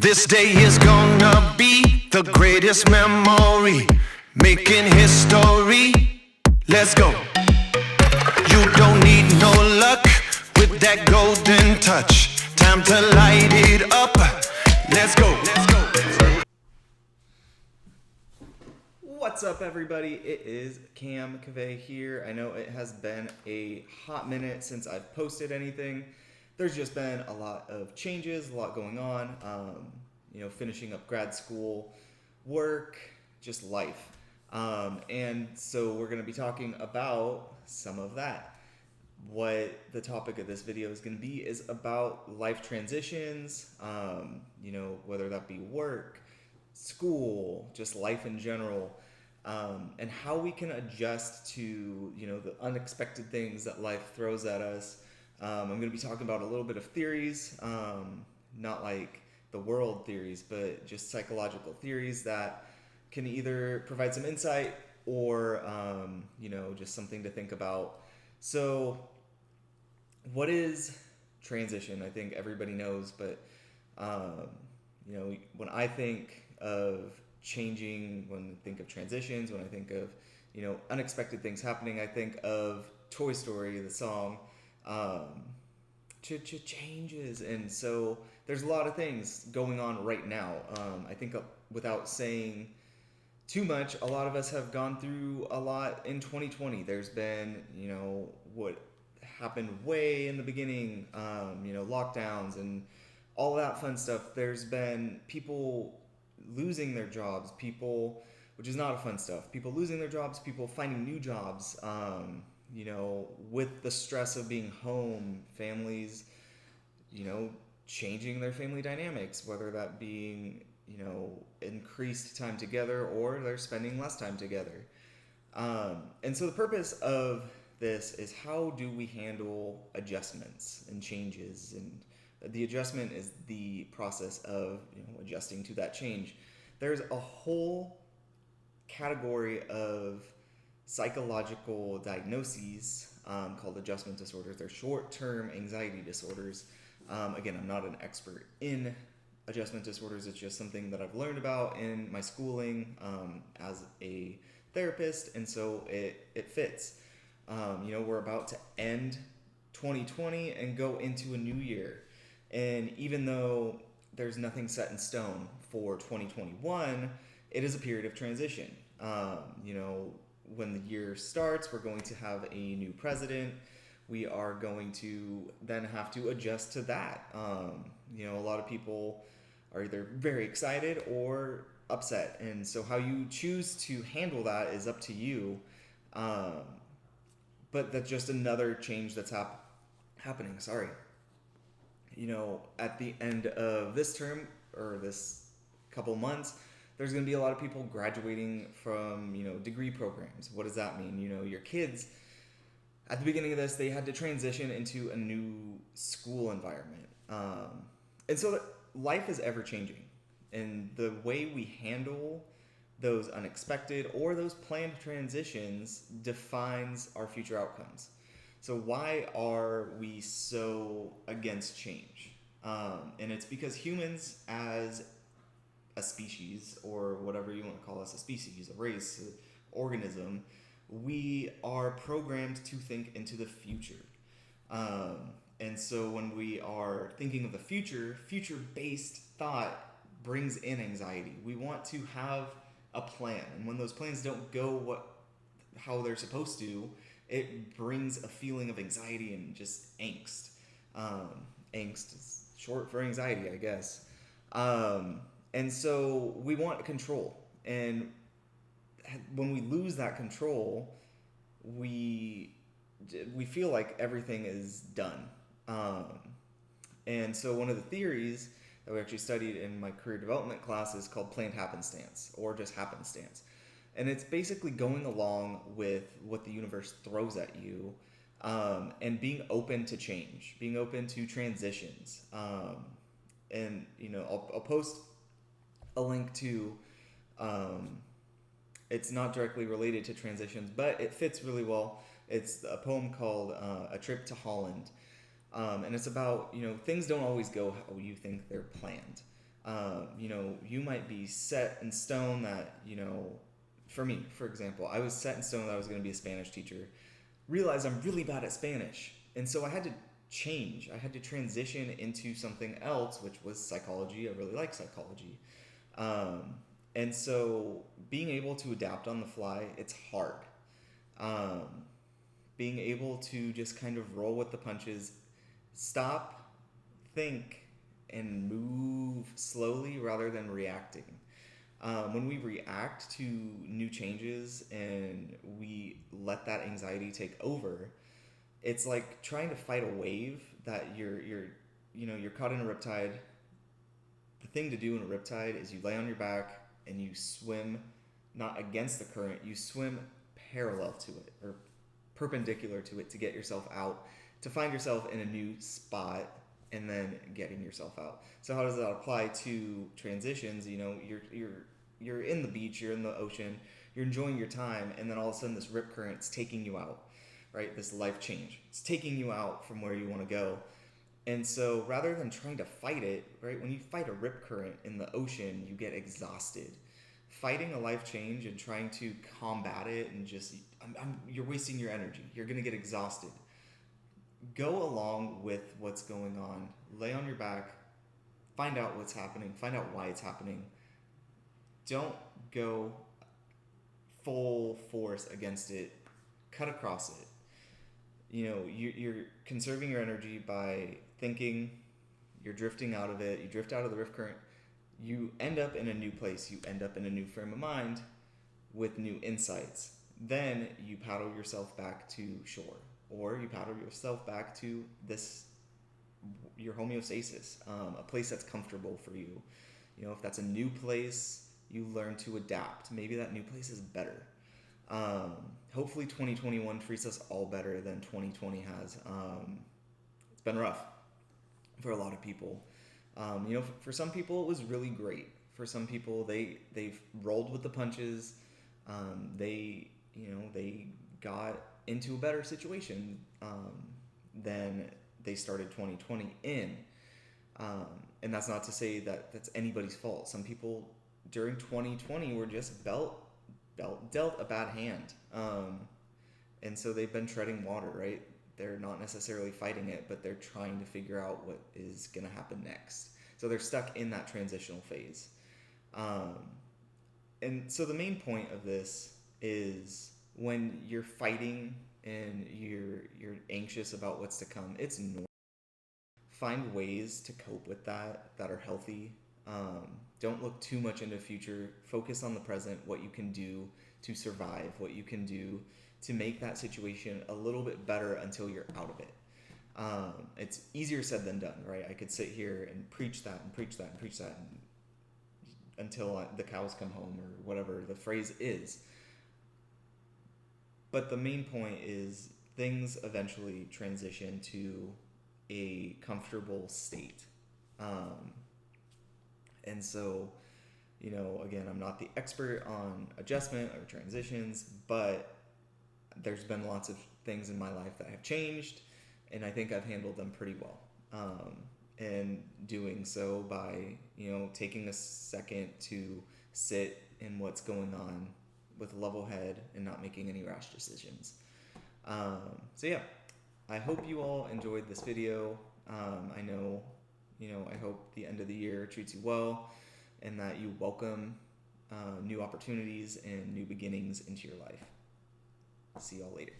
This day is gonna be the greatest memory, making history. Let's go. You don't need no luck with that golden touch. Time to light it up. Let's go. What's up, everybody? It is Cam Cavey here. I know it has been a hot minute since I've posted anything. There's just been a lot of changes, a lot going on. Finishing up grad school, work, just life. And so we're going to be talking about some of that. What the topic of this video is going to be is about life transitions, whether that be work, school, just life in general, and how we can adjust to, the unexpected things that life throws at us. I'm going to be talking about a little bit of theories, not like the world theories, but just psychological theories that can either provide some insight or, just something to think about. So what is transition? I think everybody knows, but, when I think of changing, when I think of transitions, when I think of, unexpected things happening, I think of Toy Story, the song, changes. And so there's a lot of things going on right now. I think without saying too much, a lot of us have gone through a lot in 2020. There's been, what happened way in the beginning, lockdowns and all that fun stuff. There's been people losing their jobs, which is not a fun stuff, people losing their jobs, people finding new jobs, with the stress of being home, families, changing their family dynamics, whether that being, increased time together or they're spending less time together. And so the purpose of this is, how do we handle adjustments and changes? And the adjustment is the process of adjusting to that change. There's a whole category of psychological diagnoses called adjustment disorders. They're short-term anxiety disorders. Again, I'm not an expert in adjustment disorders. It's just something that I've learned about in my schooling as a therapist, and so it fits. We're about to end 2020 and go into a new year. And even though there's nothing set in stone for 2021, it is a period of transition. When the year starts, we're going to have a new president. We are going to then have to adjust to that. A lot of people are either very excited or upset. And so how you choose to handle that is up to you. But that's just another change that's happening. Sorry. At the end of this term or this couple months, there's going to be a lot of people graduating from, degree programs. What does that mean? Your kids, at the beginning of this, they had to transition into a new school environment. And so life is ever changing. And the way we handle those unexpected or those planned transitions defines our future outcomes. So why are we so against change? And it's because humans, as a species, or whatever you want to call us, a species, a race, an organism, we are programmed to think into the future. And so when we are thinking of the future, future-based thought brings in anxiety. We want to have a plan. And when those plans don't go how they're supposed to, it brings a feeling of anxiety and just angst. Angst is short for anxiety, I guess. And so we want control. And when we lose that control, we feel like everything is done. And so one of the theories that we actually studied in my career development class is called planned happenstance, or just happenstance. And it's basically going along with what the universe throws at you, and being open to change, being open to transitions. And I'll post a link to, it's not directly related to transitions, but it fits really well. It's a poem called A Trip to Holland. And it's about, things don't always go how you think they're planned. You might be set in stone that, for me, for example, I was set in stone that I was going to be a Spanish teacher. Realized I'm really bad at Spanish. And so I had to change. I had to transition into something else, which was psychology. I really like psychology. And so being able to adapt on the fly, it's hard. Being able to just kind of roll with the punches, stop, think, and move slowly rather than reacting. When we react to new changes and we let that anxiety take over, it's like trying to fight a wave that you're caught in a riptide. The thing to do in a riptide is you lay on your back and you swim not against the current, you swim parallel to it or perpendicular to it to get yourself out, to find yourself in a new spot and then getting yourself out. So how does that apply to transitions? You're in the beach, you're in the ocean, you're enjoying your time, and then all of a sudden this rip current's taking you out, right? This life change. It's taking you out from where you want to go. And so rather than trying to fight it, right? When you fight a rip current in the ocean, you get exhausted. Fighting a life change and trying to combat it and just, you're wasting your energy. You're going to get exhausted. Go along with what's going on. Lay on your back. Find out what's happening. Find out why it's happening. Don't go full force against it. Cut across it. You're conserving your energy by thinking. You're drifting out of it. You drift out of the rift current. You end up in a new place. You end up in a new frame of mind with new insights. Then you paddle yourself back to shore, or you paddle yourself back to your homeostasis, a place that's comfortable for you. If that's a new place, you learn to adapt. Maybe that new place is better. Hopefully 2021 treats us all better than 2020 has. It's been rough for a lot of people. For some people it was really great. For some people they've rolled with the punches. They got into a better situation than they started 2020 in. And that's not to say that that's anybody's fault. Some people during 2020 were just dealt a bad hand. And so they've been treading water, right? They're not necessarily fighting it, but they're trying to figure out what is going to happen next. So they're stuck in that transitional phase. And so the main point of this is when you're fighting and you're anxious about what's to come, it's normal. Find ways to cope with that are healthy. Don't look too much into the future. Focus on the present, what you can do to survive, what you can do to make that situation a little bit better until you're out of it. It's easier said than done, right? I could sit here and preach that and preach that and preach that until the cows come home or whatever the phrase is. But the main point is things eventually transition to a comfortable state. And so, again, I'm not the expert on adjustment or transitions, but there's been lots of things in my life that have changed, and I think I've handled them pretty well. And doing so by, taking a second to sit in what's going on with a level head and not making any rash decisions. So yeah, I hope you all enjoyed this video. I hope the end of the year treats you well and that you welcome new opportunities and new beginnings into your life. See y'all later.